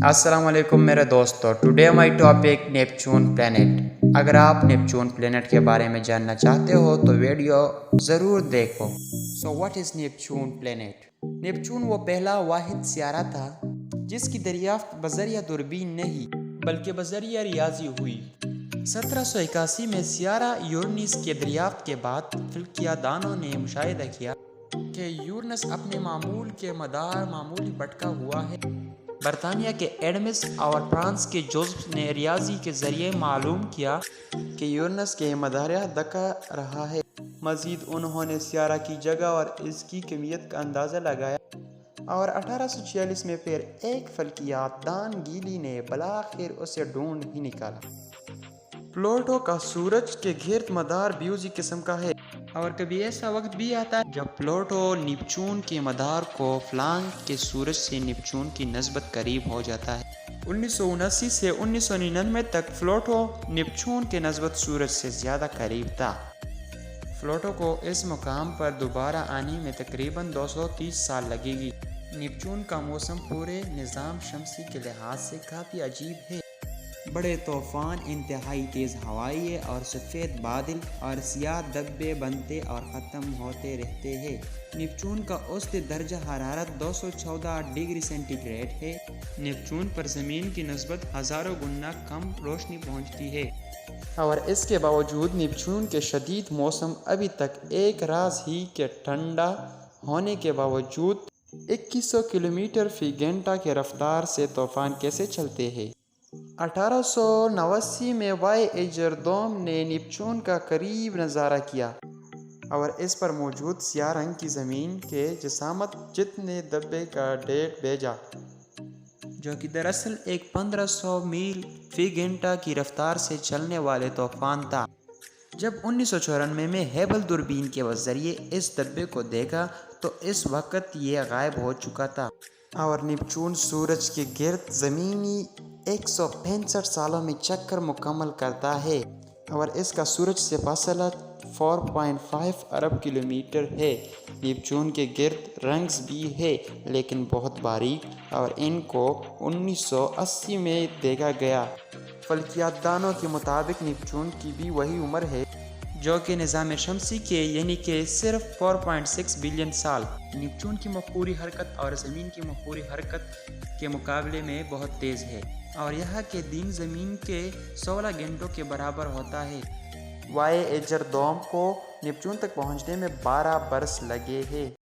السلام علیکم میرے دوستو، today my topic Neptune planet. اگر آپ نیپچون پلینٹ کے بارے میں جاننا چاہتے ہو تو ویڈیو ضرور دیکھو۔ So what is Neptune planet? Neptune وہ پہلا واحد سیارہ تھا جس کی دریافت بذریعہ دوربین نہیں بلکہ بذریعہ ریاضی ہوئی۔ 1781 میں سیارہ یورینس کے دریافت کے بعد فلکیات دانوں نے مشاہدہ کیا کہ یورینس اپنے معمول کے مدار معمولی بھٹکا ہوا ہے۔ برطانیہ کے ایڈمز اور فرانس کے جوزف نے ریاضی کے ذریعے معلوم کیا کہ یورینس کے مدار دھکا رہا ہے۔ مزید انہوں نے سیارہ کی جگہ اور اس کی کمیت کا اندازہ لگایا اور 1846 میں پھر ایک فلکیات دان گیلی نے بالآخر اسے ڈھونڈ ہی نکالا۔ پلوٹو کا سورج کے گرد مدار بیوزی قسم کا ہے، اور کبھی ایسا وقت بھی آتا ہے جب پلوٹو نیپچون کے مدار کو فلانک کے سورج سے نیپچون کی نسبت قریب ہو جاتا ہے۔ 1979 سے 1999 تک پلوٹو نیپچون کے نسبت سورج سے زیادہ قریب تھا۔ پلوٹو کو اس مقام پر دوبارہ آنے میں تقریباً 230 سال لگے گی۔ نیپچون کا موسم پورے نظام شمسی کے لحاظ سے کافی عجیب ہے۔ بڑے طوفان، انتہائی تیز ہوائیں اور سفید بادل اور سیاہ دھبے بنتے اور ختم ہوتے رہتے ہیں۔ نیپچون کا اوسط درجہ حرارت 214 ڈگری سینٹی گریڈ ہے۔ نیپچون پر زمین کی نسبت ہزاروں گنا کم روشنی پہنچتی ہے، اور اس کے باوجود نیپچون کے شدید موسم ابھی تک ایک راز ہی کہ ٹھنڈا ہونے کے باوجود 2100 کلومیٹر فی گھنٹہ کی رفتار سے طوفان کیسے چلتے ہیں۔ 1889 میں وائیجر 2 نے نیپچون کا قریب نظارہ کیا اور اس پر موجود سیاہ رنگ کی زمین کے جسامت جتنے دھبے کا ڈیٹا بھیجا، جو کہ دراصل ایک 1500 میل فی گھنٹہ کی رفتار سے چلنے والے طوفان تھا۔ جب 1994 میں ہیبل دوربین کے ذریعے اس دھبے کو دیکھا تو اس وقت یہ غائب ہو چکا تھا، اور نیپچون سورج کے گرد زمینی 165 سالوں میں چکر مکمل کرتا ہے، اور اس کا سورج سے فاصلہ 4.5 ارب کلومیٹر ہے۔ نیپچون کے گرد رنگز بھی ہے لیکن بہت باریک، اور ان کو 1980 میں دیکھا گیا۔ فلکیات دانوں کے مطابق نیپچون کی بھی وہی عمر ہے جو کہ نظام شمسی کے، یعنی کہ صرف 4.6 بلین سال۔ نیپچون کی محوری حرکت اور زمین کی محوری حرکت کے مقابلے میں بہت تیز ہے، اور یہاں کے دن زمین کے 16 گھنٹوں کے برابر ہوتا ہے۔ وائیجر 2 کو نیپچون تک پہنچنے میں 12 برس لگے ہیں۔